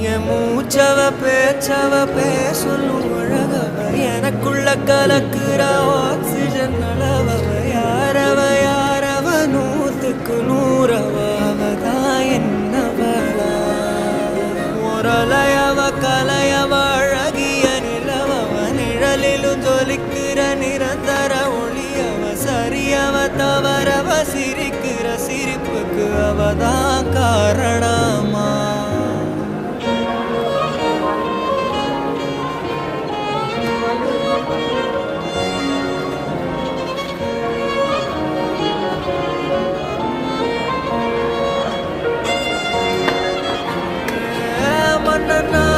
என் மூச்சவ பேச்சவ பேசலும் அழகவ எனக்குள்ள கலக்குற ஆக்சிஜன் அளவவ யாரவ நூத்துக்கு நூறவ அவதான் என்னவளா முரலையவ கலையவ அழகிய நிலவவ நிழலிலும் ஜொலிக்கிற நிரந்தர ஒளியவ சரியவ தவறவ சிரிக்கிற சிரிப்புக்கு அவதான் காரணமா மன்னனா